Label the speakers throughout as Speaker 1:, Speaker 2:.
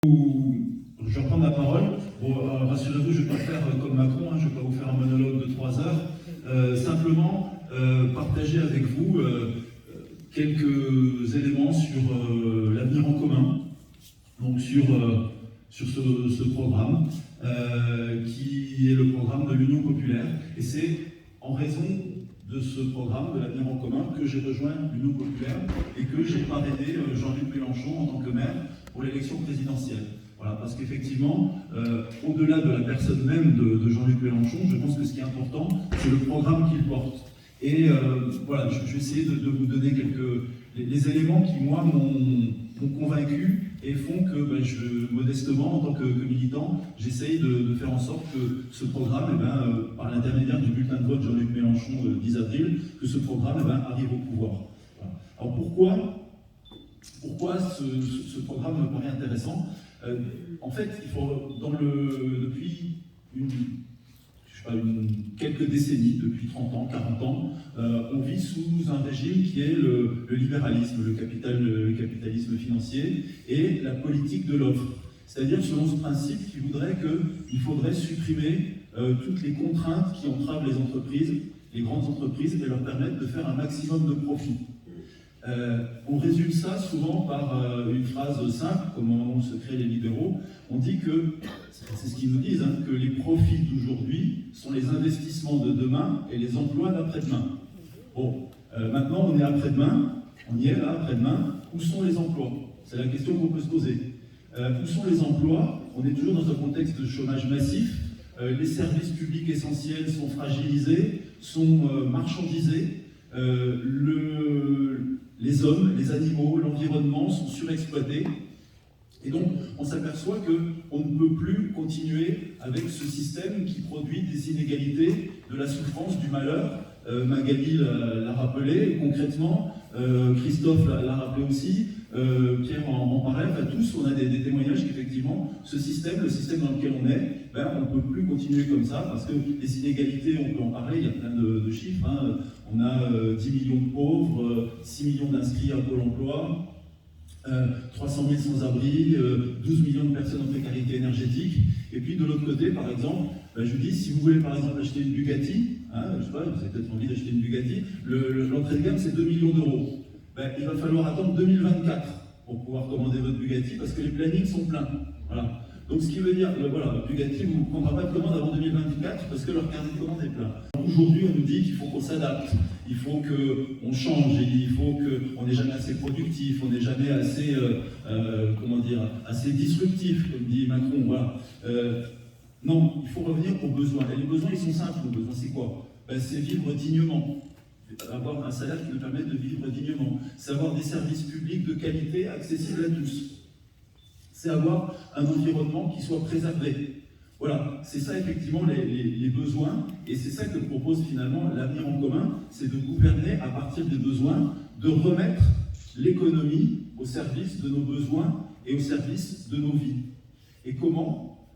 Speaker 1: Je vais reprendre la parole. Bon, rassurez-vous, je ne vais pas faire comme Macron, je ne vais pas vous faire un monologue de 3 heures. Simplement, partager avec vous quelques éléments sur l'avenir en commun, donc sur ce programme, qui est le programme de l'Union populaire. Et c'est en raison de ce programme de l'avenir en commun que j'ai rejoint l'Union populaire et que j'ai parrainé Jean-Luc Mélenchon en tant que maire pour l'élection présidentielle. Voilà, parce qu'effectivement, au-delà de la personne même de Jean-Luc Mélenchon, je pense que ce qui est important, c'est le programme qu'il porte. Et voilà, je vais essayer de vous donner les éléments qui, moi, m'ont convaincu et font que, modestement, en tant que militant, j'essaye de faire en sorte que ce programme, par l'intermédiaire du bulletin de vote Jean-Luc Mélenchon 10 avril, que ce programme arrive au pouvoir. Voilà. Alors pourquoi ce programme me paraît intéressant? En fait, depuis quelques décennies, depuis 30 ans, 40 ans, on vit sous un régime qui est le libéralisme, le capitalisme financier et la politique de l'offre. C'est-à-dire selon ce principe qui voudrait qu'il faudrait supprimer toutes les contraintes qui entravent les entreprises, les grandes entreprises, et leur permettre de faire un maximum de profit. On résume ça souvent par une phrase simple, comme on se crée les libéraux. On dit que, c'est ce qu'ils nous disent, que les profits d'aujourd'hui sont les investissements de demain et les emplois d'après-demain. Bon, maintenant on est après-demain, on y est là, après-demain, où sont les emplois? C'est la question qu'on peut se poser. Où sont les emplois? On est toujours dans un contexte de chômage massif, les services publics essentiels sont fragilisés, sont marchandisés, les hommes, les animaux, l'environnement sont surexploités. Et donc, on s'aperçoit qu'on ne peut plus continuer avec ce système qui produit des inégalités, de la souffrance, du malheur. Magali l'a rappelé concrètement, Christophe l'a rappelé aussi, Pierre en parlait, enfin tous, on a des témoignages qu'effectivement, ce système, le système dans lequel on est, on ne peut plus continuer comme ça, parce que les inégalités, on peut en parler, il y a plein de chiffres, on a 10 millions de pauvres, 6 millions d'inscrits à Pôle emploi, 300 000 sans-abri, 12 millions de personnes en précarité énergétique. Et puis de l'autre côté, par exemple, je vous dis, si vous voulez par exemple acheter une Bugatti, je sais pas, vous avez peut-être envie d'acheter une Bugatti, l'entrée de gamme c'est 2 millions d'euros. Il va falloir attendre 2024 pour pouvoir commander votre Bugatti parce que les plannings sont pleins. Voilà. Donc ce qui veut dire, voilà, Bugatti ne vous prendra pas de commande avant 2024 parce que leur carnet de commande est plein. Aujourd'hui, on nous dit qu'il faut qu'on s'adapte, il faut qu'on change, il faut qu'on n'est jamais assez productif, on n'est jamais assez, assez disruptif, comme dit Macron. Voilà. Non, il faut revenir aux besoins. Et les besoins, ils sont simples. Les besoins, c'est quoi? C'est vivre dignement. Avoir un salaire qui nous permette de vivre dignement. C'est avoir des services publics de qualité accessibles à tous. C'est avoir un environnement qui soit préservé. Voilà, c'est ça effectivement les besoins, et c'est ça que propose finalement l'avenir en commun, c'est de gouverner à partir des besoins, de remettre l'économie au service de nos besoins et au service de nos vies. Et comment?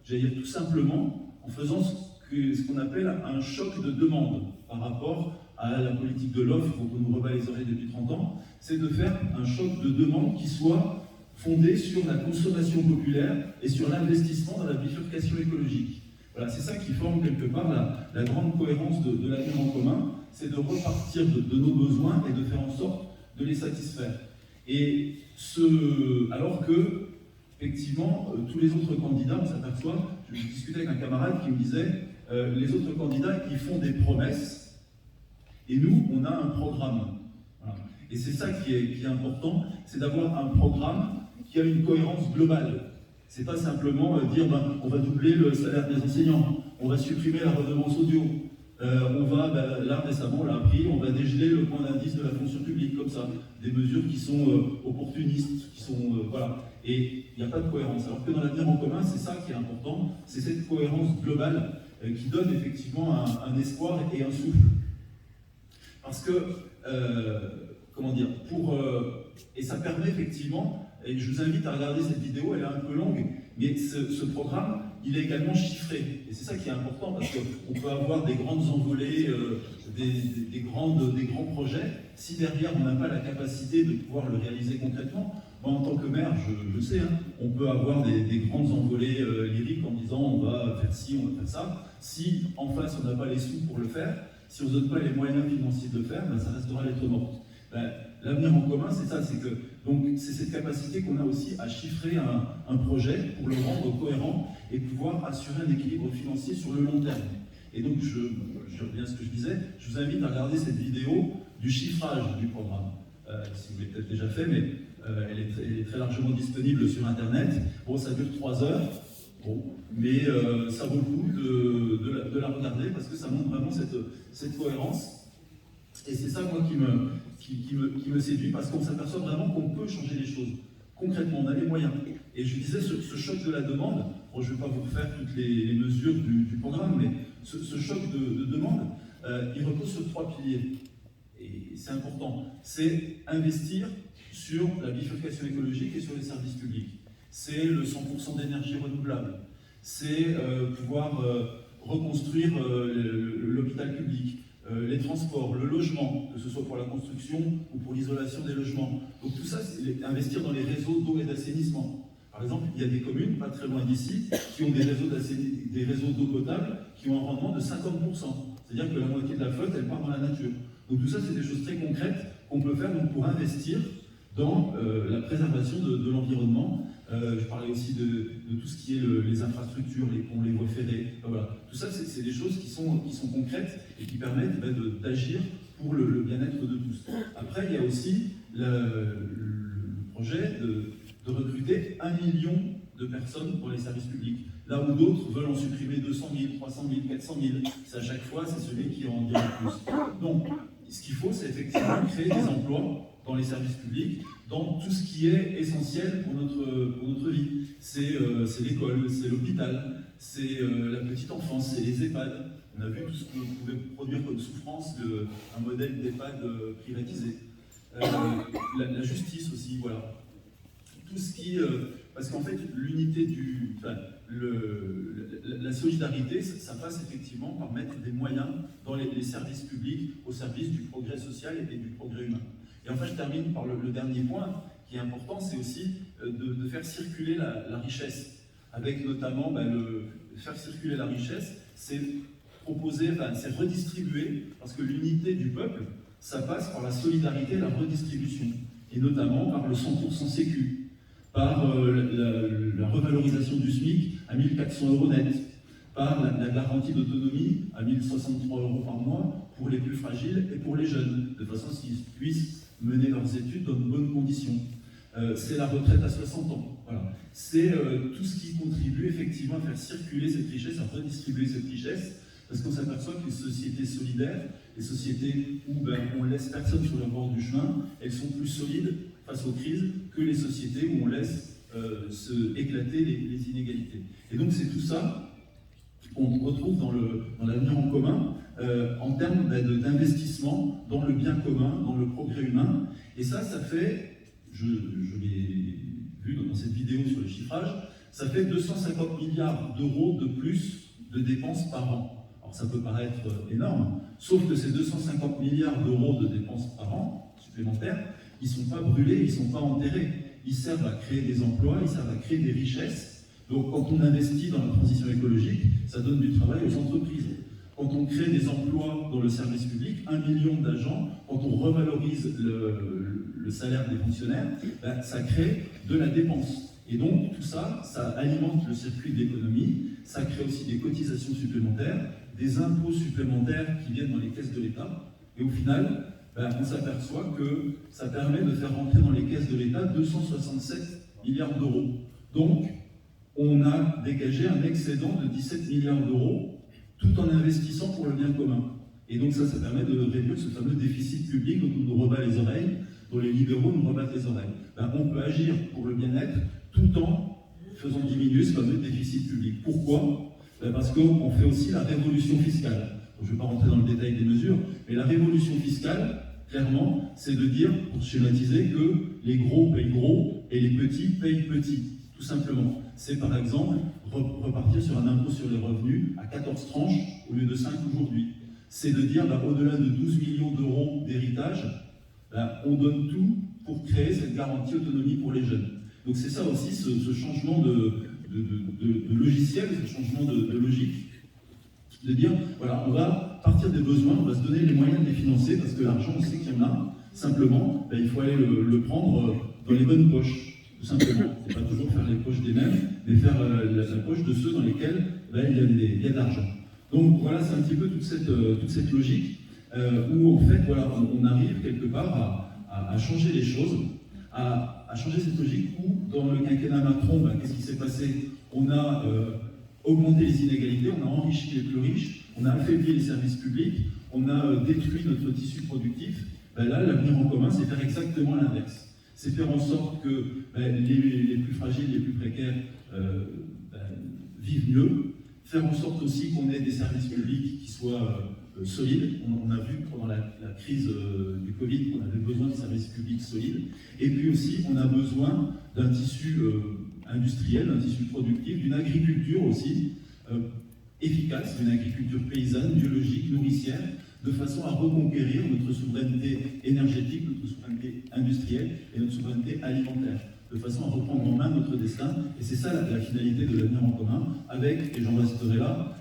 Speaker 1: J'allais dire tout simplement en faisant ce qu'on appelle un choc de demande par rapport à la politique de l'offre dont on nous rebat les oreilles depuis 30 ans, c'est de faire un choc de demande qui soit fondé sur la consommation populaire et sur l'investissement dans la bifurcation écologique. Voilà, c'est ça qui forme quelque part la grande cohérence de l'avenir en commun, c'est de repartir de nos besoins et de faire en sorte de les satisfaire. Et alors que, effectivement, tous les autres candidats, on s'aperçoit, je discutais avec un camarade qui me disait, les autres candidats, ils font des promesses, et nous, on a un programme. Voilà. Et c'est ça qui est important, c'est d'avoir un programme qui a une cohérence globale. C'est pas simplement dire on va doubler le salaire des enseignants, on va supprimer la redevance audio, là récemment on l'a appris, on va dégeler le point d'indice de la fonction publique, comme ça. Des mesures qui sont opportunistes, qui sont voilà. Et il n'y a pas de cohérence. Alors que dans l'avenir en commun, c'est ça qui est important, c'est cette cohérence globale qui donne effectivement un espoir et un souffle. Parce que, et ça permet effectivement, et je vous invite à regarder cette vidéo, elle est un peu longue, mais ce programme, il est également chiffré. Et c'est ça qui est important, parce qu'on peut avoir des grandes envolées, des grands projets. Si derrière, on n'a pas la capacité de pouvoir le réaliser concrètement, moi en tant que maire, je sais, hein, on peut avoir des grandes envolées lyriques en disant on va faire ci, on va faire ça. Si en face on n'a pas les sous pour le faire, si on ne donne pas les moyens financiers de le faire, ben, ça restera lettre morte. Ben, l'avenir en commun, c'est ça, c'est cette capacité qu'on a aussi à chiffrer un projet pour le rendre cohérent et pouvoir assurer un équilibre financier sur le long terme. Et donc, je reviens à ce que je disais, je vous invite à regarder cette vidéo du chiffrage du programme. Si vous l'avez peut-être déjà fait, mais elle est très largement disponible sur Internet. Bon, ça dure 3 heures, bon, mais ça vaut le coup de la regarder parce que ça montre vraiment cette cohérence. Et c'est ça, moi, qui me séduit, parce qu'on s'aperçoit vraiment qu'on peut changer les choses. Concrètement, on a les moyens. Et je disais, ce choc de la demande, bon, je ne vais pas vous refaire toutes les mesures du programme, mais ce choc de demande, il repose sur 3 piliers. Et c'est important. C'est investir sur la bifurcation écologique et sur les services publics. C'est le 100% d'énergie renouvelable. C'est pouvoir reconstruire l'hôpital public, les transports, le logement, que ce soit pour la construction ou pour l'isolation des logements. Donc tout ça, c'est investir dans les réseaux d'eau et d'assainissement. Par exemple, il y a des communes, pas très loin d'ici, qui ont des réseaux d'eau potable qui ont un rendement de 50%. C'est-à-dire que la moitié de la flotte, elle part dans la nature. Donc tout ça, c'est des choses très concrètes qu'on peut faire donc, pour investir dans la préservation de l'environnement. Je parlais aussi de tout ce qui est les infrastructures, les ponts, les voies ferrées. Voilà. Tout ça, c'est des choses qui sont concrètes et qui permettent d'agir pour le bien-être de tous. Après, il y a aussi le projet de recruter 1 million de personnes pour les services publics. Là où d'autres veulent en supprimer 200 000, 300 000, 400 000. C'est à chaque fois, c'est celui qui en dit le plus. Donc, ce qu'il faut, c'est effectivement créer des emplois dans les services publics, dans tout ce qui est essentiel pour notre vie. C'est l'école, c'est l'hôpital, c'est la petite enfance, c'est les EHPAD. On a vu tout ce que pouvait produire comme souffrance un modèle d'EHPAD privatisé. La justice aussi, voilà. Tout ce qui... parce qu'en fait, l'unité la solidarité, ça passe effectivement par mettre des moyens dans les services publics au service du progrès social et du progrès humain. Et enfin, je termine par le dernier point qui est important, c'est aussi de faire circuler la richesse. Avec notamment, faire circuler la richesse, c'est proposer, c'est redistribuer, parce que l'unité du peuple, ça passe par la solidarité et la redistribution, et notamment par le 100% sécu, par la revalorisation du SMIC à 1 400 € net, par la garantie d'autonomie à 1 063 € par mois pour les plus fragiles et pour les jeunes, de façon à ce qu'ils puissent mener leurs études dans de bonnes conditions. C'est la retraite à 60 ans. Voilà. C'est tout ce qui contribue effectivement à faire circuler cette richesse, à redistribuer cette richesse, parce qu'on s'aperçoit que les sociétés solidaires, les sociétés où on laisse personne sur le bord du chemin, elles sont plus solides face aux crises que les sociétés où on laisse éclater les inégalités. Et donc c'est tout ça qu'on retrouve dans l'avenir en commun, en termes d'investissement dans le bien commun, dans le progrès humain. Et ça fait, je l'ai vu dans cette vidéo sur le chiffrage, ça fait 250 milliards d'euros de plus de dépenses par an. Alors ça peut paraître énorme, sauf que ces 250 milliards d'euros de dépenses par an supplémentaires, ils ne sont pas brûlés, ils ne sont pas enterrés. Ils servent à créer des emplois, ils servent à créer des richesses. Donc quand on investit dans la transition écologique, ça donne du travail aux entreprises. Quand on crée des emplois dans le service public, 1 million d'agents, quand on revalorise le salaire des fonctionnaires, ça crée de la dépense. Et donc tout ça, ça alimente le circuit de l'économie, ça crée aussi des cotisations supplémentaires, des impôts supplémentaires qui viennent dans les caisses de l'État. Et au final, on s'aperçoit que ça permet de faire rentrer dans les caisses de l'État 267 milliards d'euros. Donc, on a dégagé un excédent de 17 milliards d'euros tout en investissant pour le bien commun. Et donc ça permet de réduire ce fameux déficit public dont on nous rebat les oreilles, dont les libéraux nous rebattent les oreilles. On peut agir pour le bien-être tout en faisant diminuer ce fameux déficit public. Pourquoi ? Parce qu'on fait aussi la révolution fiscale. Je ne vais pas rentrer dans le détail des mesures, mais la révolution fiscale, clairement, c'est de dire, pour schématiser, que les gros payent gros et les petits payent petits, tout simplement. C'est par exemple repartir sur un impôt sur les revenus à 14 tranches au lieu de 5 aujourd'hui. C'est de dire, au-delà de 12 millions d'euros d'héritage, on donne tout pour créer cette garantie autonomie pour les jeunes. Donc c'est ça aussi, ce changement de logiciel, ce changement de logique, de dire, voilà, on va partir des besoins, on va se donner les moyens de les financer, parce que l'argent, on sait qu'il y en a, simplement, ben, il faut aller le prendre dans les bonnes poches, tout simplement. C'est pas toujours faire les poches des mêmes, mais faire la poche de ceux dans lesquels ben, il y a de l'argent. Donc voilà, c'est un petit peu toute cette logique, où en fait, voilà, on arrive quelque part à changer les choses, à changer cette logique où, dans le quinquennat Macron, ben, qu'est-ce qui s'est passé? On a augmenté les inégalités, on a enrichi les plus riches, on a affaibli les services publics, on a détruit notre tissu productif. Ben là, l'avenir en commun, c'est faire exactement l'inverse. C'est faire en sorte que ben, les plus fragiles, les plus précaires vivent mieux, faire en sorte aussi qu'on ait des services publics qui soient solides. On a vu pendant la crise du Covid qu'on avait besoin de services publics solides. Et puis aussi, on a besoin d'un tissu industriel, d'un tissu productif, d'une agriculture aussi efficace, une agriculture paysanne, biologique, nourricière, de façon à reconquérir notre souveraineté énergétique, notre souveraineté industrielle et notre souveraineté alimentaire, de façon à reprendre en main notre destin. Et c'est ça la finalité de l'avenir en commun, avec, et j'en resterai là,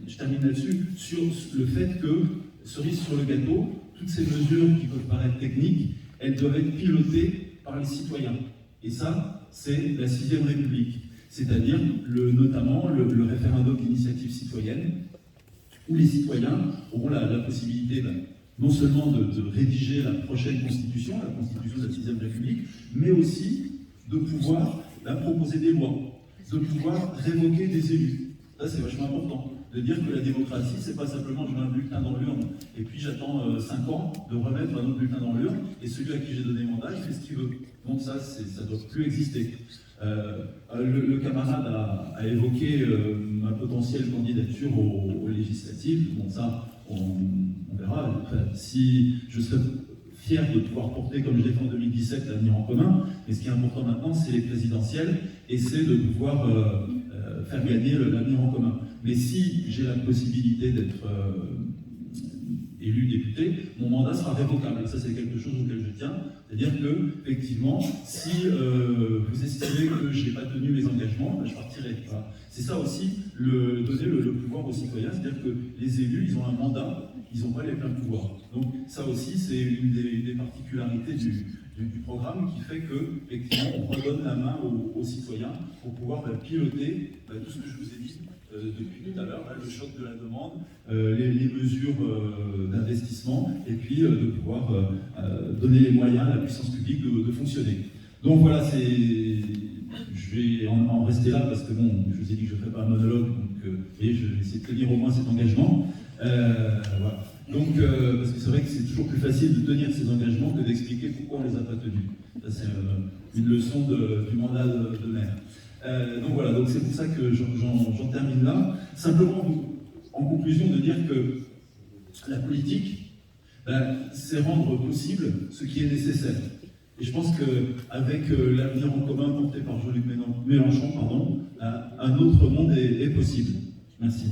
Speaker 1: je termine là-dessus, sur le fait que, cerise sur le gâteau, toutes ces mesures qui peuvent paraître techniques, elles doivent être pilotées par les citoyens. Et ça, c'est la 6ème République, c'est-à-dire notamment le référendum d'initiative citoyenne, où les citoyens auront la possibilité non seulement de rédiger la prochaine constitution, la constitution de la 6ème République, mais aussi de pouvoir proposer des lois, de pouvoir révoquer des élus. Ça, c'est vachement important. De dire que la démocratie, c'est pas simplement je mets un bulletin dans l'urne et puis j'attends 5 ans de remettre un autre bulletin dans l'urne et celui à qui j'ai donné mandat, il fait ce qu'il veut. Donc ça ne doit plus exister. Le camarade a évoqué ma potentielle candidature aux législatives. Bon, ça, on verra. Enfin, si je serais fier de pouvoir porter, comme je l'ai fait en 2017, l'avenir en commun, mais ce qui est important maintenant, c'est les présidentielles et c'est de pouvoir faire gagner l'avenir en commun. Mais si j'ai la possibilité d'être élu député, mon mandat sera révocable. Et ça, c'est quelque chose auquel je tiens. C'est-à-dire que, effectivement, si vous estimez que je n'ai pas tenu mes engagements, ben, je partirai. Voilà. C'est ça aussi, donner le pouvoir aux citoyens. C'est-à-dire que les élus, ils ont un mandat, ils n'ont pas les pleins pouvoirs. Donc ça aussi, c'est une des particularités du programme qui fait que, effectivement, on redonne la main aux citoyens pour pouvoir piloter tout ce que je vous ai dit depuis tout à l'heure, le choc de la demande, les mesures d'investissement, et puis de pouvoir donner les moyens à la puissance publique de fonctionner. Donc voilà, je vais en rester là parce que bon, je vous ai dit que je ne ferai pas un monologue, donc, et je vais essayer de tenir au moins cet engagement. Voilà. Donc, parce que c'est vrai que c'est toujours plus facile de tenir ces engagements que d'expliquer pourquoi on ne les a pas tenus. Ça, c'est une leçon du mandat de maire. Donc voilà, donc c'est pour ça que j'en termine là. Simplement, en conclusion, de dire que la politique, c'est rendre possible ce qui est nécessaire. Et je pense qu'avec l'avenir en commun porté par Jean-Luc Mélenchon, un autre monde est possible. Merci.